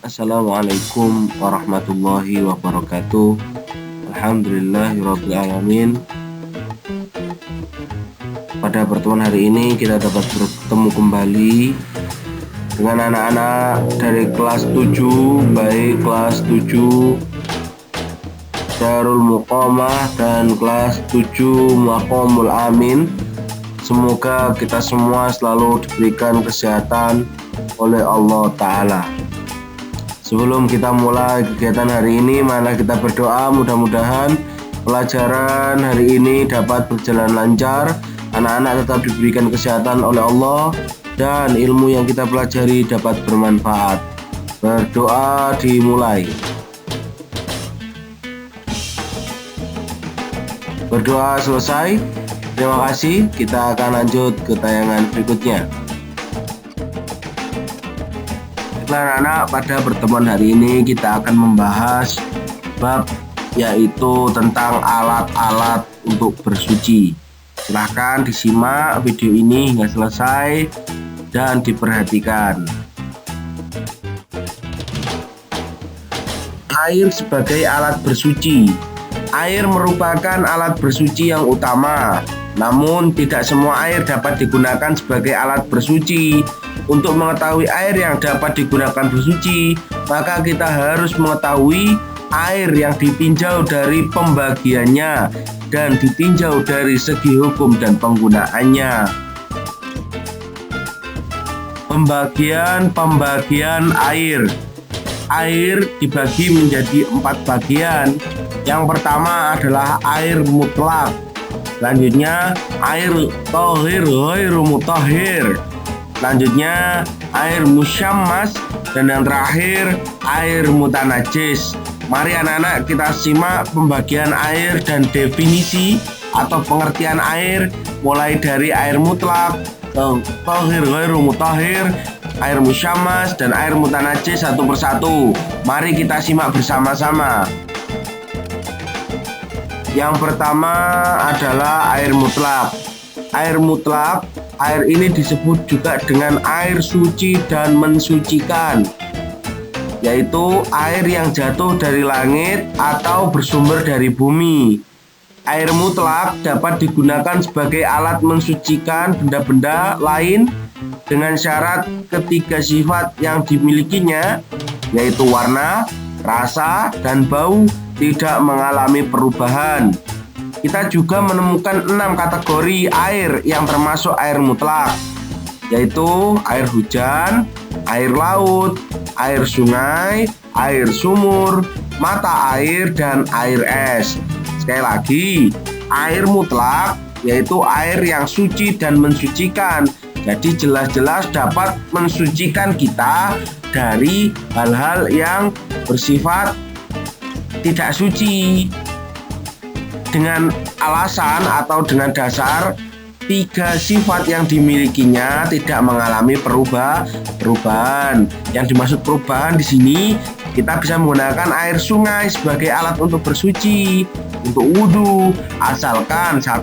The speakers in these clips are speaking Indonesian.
Assalamualaikum warahmatullahi wabarakatuh. Alhamdulillahirrabbilalamin. Pada pertemuan hari ini kita dapat bertemu kembali dengan anak-anak dari kelas 7, baik kelas 7 Darul Muqamah dan kelas 7 Maqamul Amin. Semoga kita semua selalu diberikan kesehatan oleh Allah Ta'ala. Sebelum kita mulai kegiatan hari ini, mari kita berdoa mudah-mudahan pelajaran hari ini dapat berjalan lancar, anak-anak tetap diberikan kesehatan oleh Allah, dan ilmu yang kita pelajari dapat bermanfaat. Berdoa dimulai. Berdoa selesai. Terima kasih. Kita akan lanjut ke tayangan berikutnya. Anak-anak, pada pertemuan hari ini kita akan membahas bab yaitu tentang alat-alat untuk bersuci. Silahkan disimak video ini hingga selesai dan diperhatikan. Air sebagai alat bersuci. Air merupakan alat bersuci yang utama, namun tidak semua air dapat digunakan sebagai alat bersuci. Untuk mengetahui air yang dapat digunakan bersuci, maka kita harus mengetahui air yang ditinjau dari pembagiannya dan ditinjau dari segi hukum dan penggunaannya. Pembagian air. Air dibagi menjadi 4 bagian. Yang pertama adalah air mutlak. Selanjutnya air thahir ghairu mutahhir. Selanjutnya air musyammas, dan yang terakhir air mutanajis. Mari anak-anak kita simak pembagian air dan definisi atau pengertian air, mulai dari air mutlak, thahir ghairu mutahhir, air musyammas, dan air mutanajis satu persatu. Mari kita simak bersama-sama. Yang pertama adalah air mutlak. Air mutlak, air ini disebut juga dengan air suci dan mensucikan, yaitu air yang jatuh dari langit atau bersumber dari bumi. Air mutlak dapat digunakan sebagai alat mensucikan benda-benda lain dengan syarat ketiga sifat yang dimilikinya, yaitu warna, rasa, dan bau tidak mengalami perubahan. Kita juga menemukan 6 kategori air yang termasuk air mutlak, yaitu air hujan, air laut, air sungai, air sumur, mata air, dan air es. Sekali lagi, air mutlak yaitu air yang suci dan mensucikan. Jadi jelas-jelas dapat mensucikan kita dari hal-hal yang bersifat tidak suci, dengan alasan atau dengan dasar 3 sifat yang dimilikinya tidak mengalami perubahan. Yang dimaksud perubahan di sini, kita bisa menggunakan air sungai sebagai alat untuk bersuci, untuk wudhu, asalkan 1,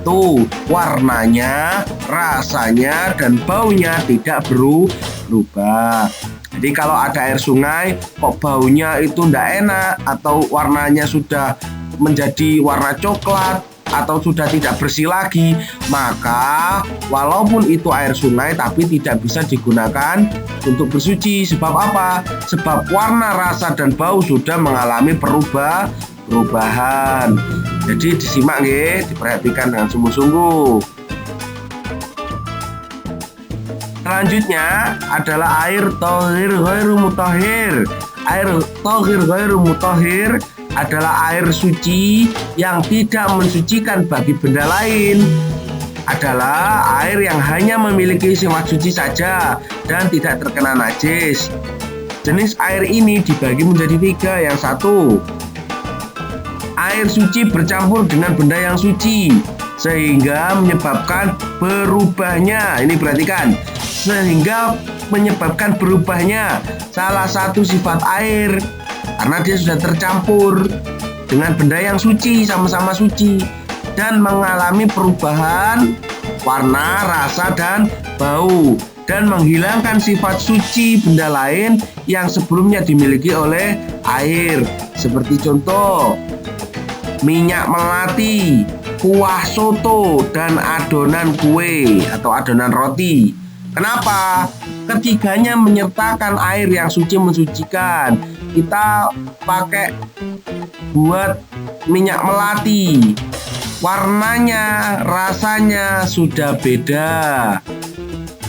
warnanya, rasanya, dan baunya tidak berubah. Jadi kalau ada air sungai kok baunya itu tidak enak atau warnanya sudah menjadi warna coklat atau sudah tidak bersih lagi, maka walaupun itu air sungai tapi tidak bisa digunakan untuk bersuci. Sebab apa? Sebab warna, rasa, dan bau sudah mengalami perubahan. Jadi disimak nggih, diperhatikan dengan sungguh-sungguh. Selanjutnya adalah air thahir ghairu mutahhir. Air thahir ghairu mutahhir adalah air suci yang tidak mensucikan bagi benda lain. Adalah air yang hanya memiliki sifat suci saja dan tidak terkena najis. Jenis air ini dibagi menjadi 3. Yang 1, air suci bercampur dengan benda yang suci sehingga menyebabkan berubahnya. Ini perhatikan, sehingga menyebabkan berubahnya salah satu sifat air, karena dia sudah tercampur dengan benda yang suci, sama-sama suci, dan mengalami perubahan warna, rasa, dan bau. dan menghilangkan sifat suci benda lain yang sebelumnya dimiliki oleh air. Seperti contoh, minyak melati, kuah soto, dan adonan kue atau adonan roti. Kenapa? Ketiganya menyertakan air yang suci mensucikan. Kita pakai buat minyak melati, warnanya, rasanya sudah beda.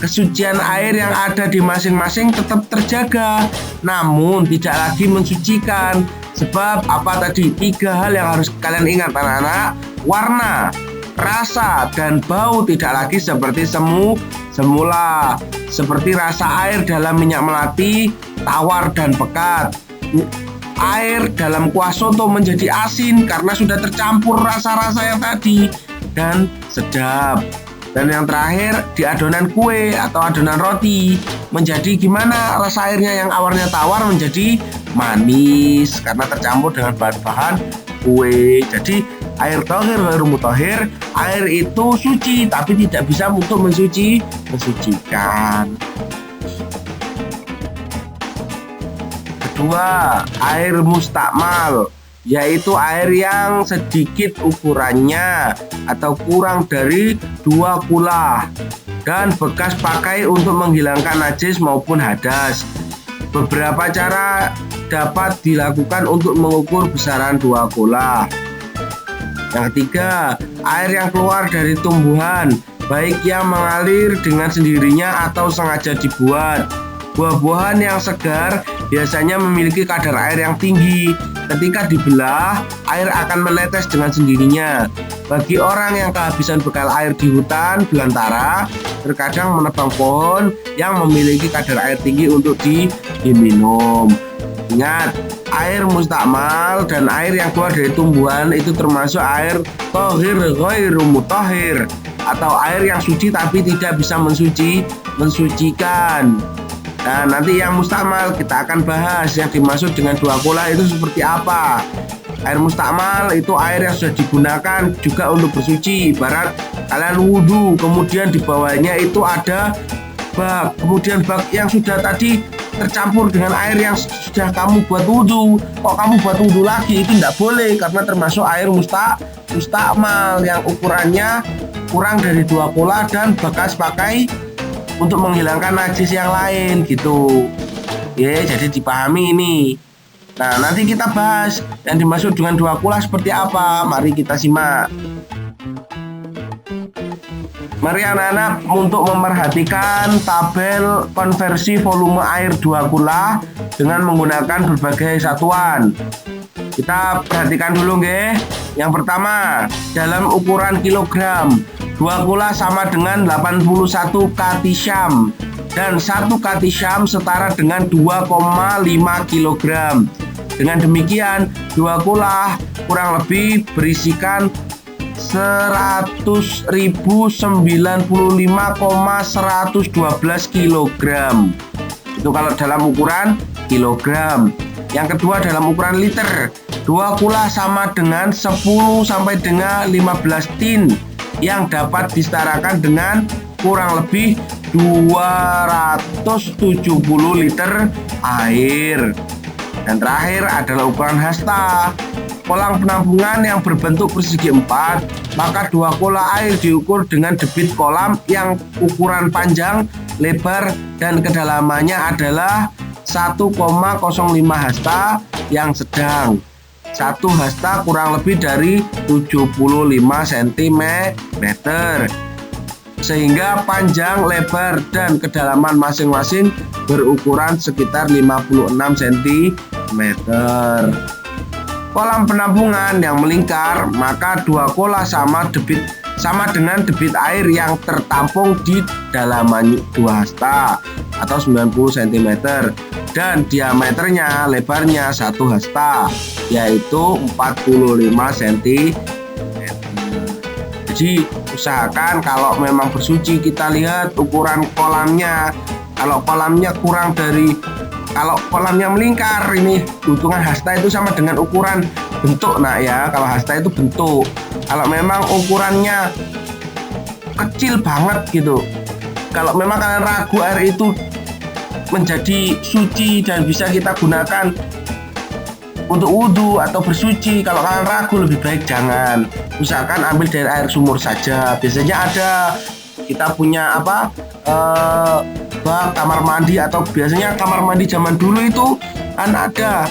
Kesucian air yang ada di masing-masing tetap terjaga, namun tidak lagi mensucikan. Sebab apa tadi? 3 hal yang harus kalian ingat anak-anak. Warna, rasa, dan bau tidak lagi seperti semula. Seperti rasa air dalam minyak melati, tawar dan pekat. Air dalam kuah soto menjadi asin karena sudah tercampur rasa-rasa yang tadi dan sedap. Dan yang terakhir, di adonan kue atau adonan roti menjadi gimana? Rasa airnya yang awalnya tawar menjadi manis karena tercampur dengan bahan-bahan kue. Jadi air tohir ghairu mutahhir, air itu suci tapi tidak bisa untuk mensucikan. Kedua, air mustakmal, yaitu air yang sedikit ukurannya atau kurang dari 2 kula dan bekas pakai untuk menghilangkan najis maupun hadas. Beberapa cara dapat dilakukan untuk mengukur besaran 2 kula. Yang ketiga, air yang keluar dari tumbuhan, baik yang mengalir dengan sendirinya atau sengaja dibuat. Buah-buahan yang segar biasanya memiliki kadar air yang tinggi. Ketika dibelah, air akan menetes dengan sendirinya. Bagi orang yang kehabisan bekal air di hutan belantara, terkadang menebang pohon yang memiliki kadar air tinggi untuk diminum. Ingat, air mustakmal dan air yang keluar dari tumbuhan itu termasuk air tohir ghairu mutahhir atau air yang suci tapi tidak bisa mensucikan. Nah, nanti yang mustakmal kita akan bahas yang dimaksud dengan 2 kula itu seperti apa. Air mustakmal itu air yang sudah digunakan juga untuk bersuci. Ibarat kalian wudhu, kemudian di bawahnya itu ada bak, kemudian bak yang sudah tadi tercampur dengan air yang sudah kamu buat wudhu. Kok kamu buat wudhu lagi? Itu tidak boleh karena termasuk air mustakmal yang ukurannya kurang dari 2 kula dan bekas pakai untuk menghilangkan najis yang lain gitu. Ya, jadi dipahami ini. Nah, nanti kita bahas yang dimaksud dengan 2 kula seperti apa. Mari kita simak. Mari anak-anak untuk memperhatikan tabel konversi volume air 2 kula dengan menggunakan berbagai satuan. Kita perhatikan dulu nggih. Yang pertama, dalam ukuran kilogram, 2 kula sama dengan 81 katisyam dan 1 katisyam setara dengan 2,5 kg. Dengan demikian, 2 kula kurang lebih berisikan 100.095,112 kg. Itu kalau dalam ukuran kilogram. Yang kedua dalam ukuran liter, 2 kula sama dengan 10 sampai dengan 15 tin yang dapat disetarakan dengan kurang lebih 270 liter air. Dan terakhir adalah ukuran hasta, kolam penampungan yang berbentuk persegi 4, maka 2 kula air diukur dengan debit kolam yang ukuran panjang, lebar, dan kedalamannya adalah 1,05 hasta yang sedang. 1 hasta kurang lebih dari 75 cm, sehingga panjang, lebar, dan kedalaman masing-masing berukuran sekitar 56 cm. Kolam penampungan yang melingkar, maka 2 kula sama dengan debit air yang tertampung di dalaman 2 hasta atau 90 cm dan diameternya lebarnya 1 hasta yaitu 45 cm. Jadi usahakan kalau memang bersuci kita lihat ukuran kolamnya. Kalau kolamnya kalau kolamnya melingkar, ini hitungan hasta itu sama dengan ukuran bentuk. Nah ya, kalau hasta itu bentuk. Kalau memang ukurannya kecil banget gitu, kalau memang kalian ragu air itu menjadi suci dan bisa kita gunakan untuk wudhu atau bersuci, kalau kalian ragu lebih baik jangan. Misalkan ambil dari air sumur saja. Biasanya ada, kita punya bak kamar mandi, atau biasanya kamar mandi zaman dulu itu kan ada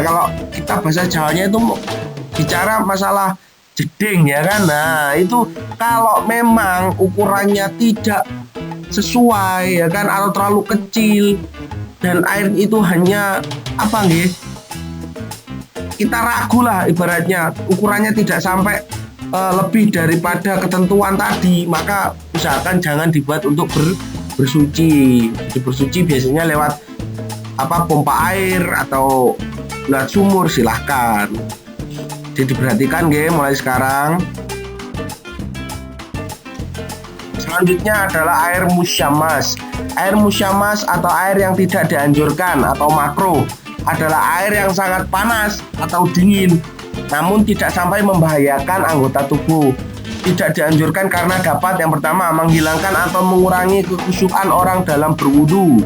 kalau kita bahasa Jawanya itu bicara masalah jeding ya kan. Nah itu kalau memang ukurannya tidak sesuai ya kan, atau terlalu kecil dan air itu hanya kita ragu lah ibaratnya, ukurannya tidak sampai lebih daripada ketentuan tadi, maka usahakan jangan dibuat untuk bersuci. Bersuci biasanya lewat pompa air atau lewat sumur, silahkan. Jadi diperhatikan mulai sekarang. Selanjutnya adalah air musyammas. Air musyammas atau air yang tidak dianjurkan atau makruh adalah air yang sangat panas atau dingin, namun tidak sampai membahayakan anggota tubuh. Tidak dianjurkan karena dapat yang pertama menghilangkan atau mengurangi kekhusyukan orang dalam berwudu.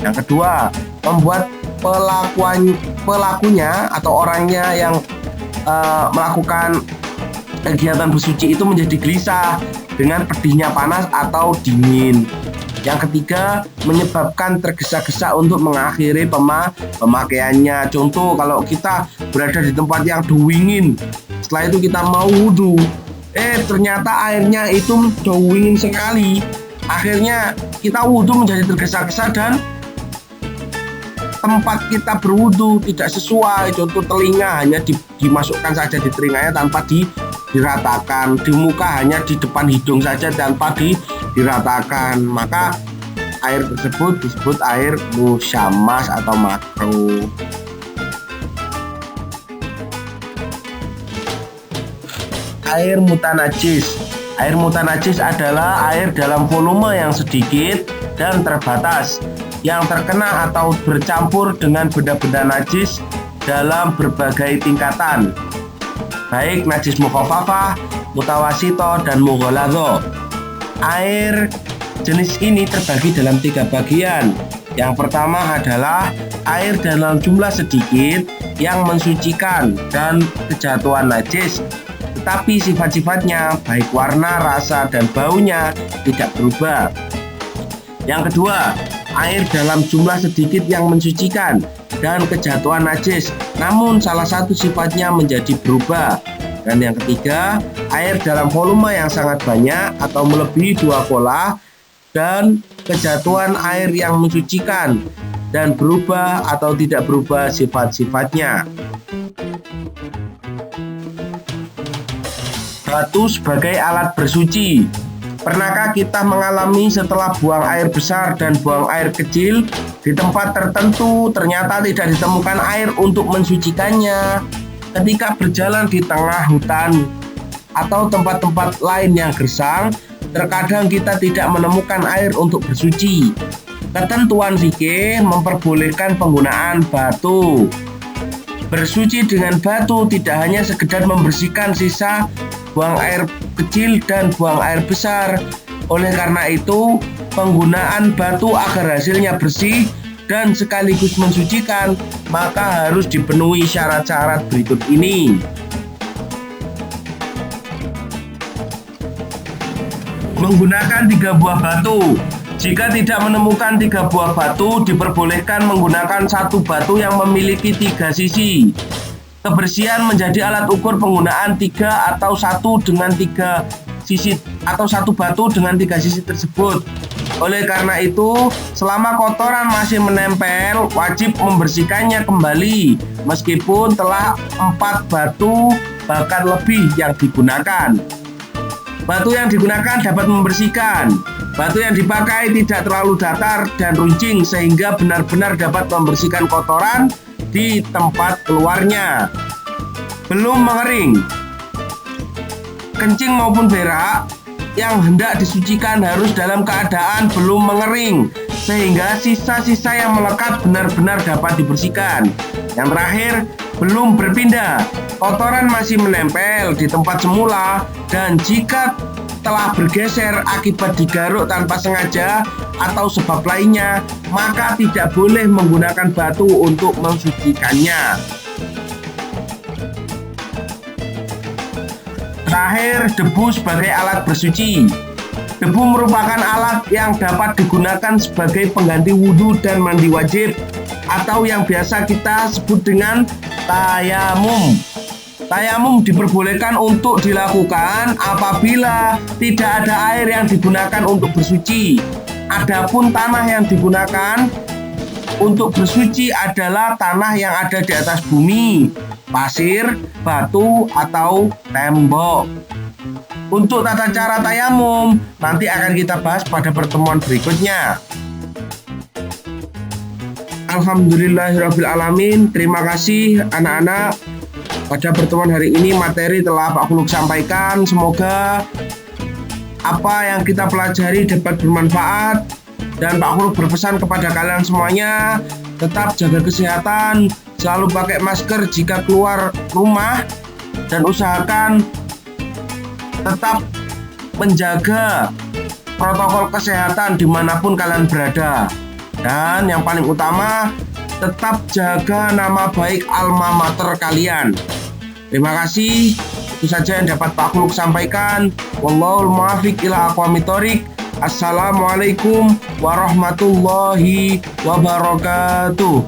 Yang kedua, membuat pelakunya atau orangnya yang melakukan kegiatan bersuci itu menjadi gelisah dengan pedihnya panas atau dingin. Yang ketiga, menyebabkan tergesa-gesa untuk mengakhiri pemakaiannya. Contoh, kalau kita berada di tempat yang dingin, setelah itu kita mau wudhu, ternyata airnya itu dingin sekali. Akhirnya kita wudhu menjadi tergesa-gesa dan tempat kita berwudhu tidak sesuai. Contoh, telinga hanya dimasukkan saja di telinganya tanpa diratakan, di muka hanya di depan hidung saja tanpa diratakan, maka air tersebut disebut air musyammas atau makruh. Air mutanajis. Air mutanajis adalah air dalam volume yang sedikit dan terbatas yang terkena atau bercampur dengan benda-benda najis dalam berbagai tingkatan, baik najis mukhafafah, mutawasito, dan mughaladzah. Air jenis ini terbagi dalam 3 bagian. Yang pertama adalah air dalam jumlah sedikit yang mensucikan dan kejatuhan najis, tetapi sifat-sifatnya baik warna, rasa, dan baunya tidak berubah. Yang kedua, air dalam jumlah sedikit yang mensucikan dan kejatuhan najis, namun salah satu sifatnya menjadi berubah. Dan yang ketiga, air dalam volume yang sangat banyak atau melebihi 2 kolah dan kejatuhan air yang mensucikan dan berubah atau tidak berubah sifat-sifatnya. Batu sebagai alat bersuci. Pernahkah kita mengalami setelah buang air besar dan buang air kecil di tempat tertentu ternyata tidak ditemukan air untuk mensucikannya? Ketika berjalan di tengah hutan atau tempat-tempat lain yang gersang, terkadang kita tidak menemukan air untuk bersuci. Ketentuan fikih memperbolehkan penggunaan batu. Bersuci dengan batu tidak hanya sekedar membersihkan sisa buang air kecil dan buang air besar. Oleh karena itu, penggunaan batu agar hasilnya bersih dan sekaligus mensucikan, maka harus dipenuhi syarat-syarat berikut ini. Menggunakan 3 buah batu. Jika tidak menemukan 3 buah batu, diperbolehkan menggunakan 1 batu yang memiliki 3 sisi. Kebersihan menjadi alat ukur penggunaan 3 atau 1 dengan 3 sisi atau 1 batu dengan 3 sisi tersebut. Oleh karena itu, selama kotoran masih menempel, wajib membersihkannya kembali meskipun telah 4 batu bahkan lebih yang digunakan. Batu yang digunakan dapat membersihkan. Batu yang dipakai tidak terlalu datar dan runcing sehingga benar-benar dapat membersihkan kotoran di tempat keluarnya. Belum mengering. Kencing maupun berak yang hendak disucikan harus dalam keadaan belum mengering sehingga sisa-sisa yang melekat benar-benar dapat dibersihkan. Yang terakhir, belum berpindah. Kotoran masih menempel di tempat semula dan jika telah bergeser akibat digaruk tanpa sengaja atau sebab lainnya, maka tidak boleh menggunakan batu untuk mensucikannya. Terakhir, debu sebagai alat bersuci. Debu merupakan alat yang dapat digunakan sebagai pengganti wudhu dan mandi wajib, atau yang biasa kita sebut dengan tayamum. Tayamum diperbolehkan untuk dilakukan apabila tidak ada air yang digunakan untuk bersuci. Adapun tanah yang digunakan untuk bersuci adalah tanah yang ada di atas bumi, pasir, batu, atau tembok. Untuk tata cara tayamum nanti akan kita bahas pada pertemuan berikutnya. Alhamdulillahirrabbilalamin. Terima kasih anak-anak. Pada pertemuan hari ini materi telah Pak Khuluk sampaikan. Semoga apa yang kita pelajari dapat bermanfaat. Dan Pak Khuluk berpesan kepada kalian semuanya, tetap jaga kesehatan, selalu pakai masker jika keluar rumah, dan usahakan tetap menjaga protokol kesehatan dimanapun kalian berada. Dan yang paling utama, tetap jaga nama baik alma mater kalian. Terima kasih. Itu saja yang dapat Pak Khuluk sampaikan. Wallahul muwaffiq ila aqwamit thoriq. Assalamualaikum warahmatullahi wabarakatuh.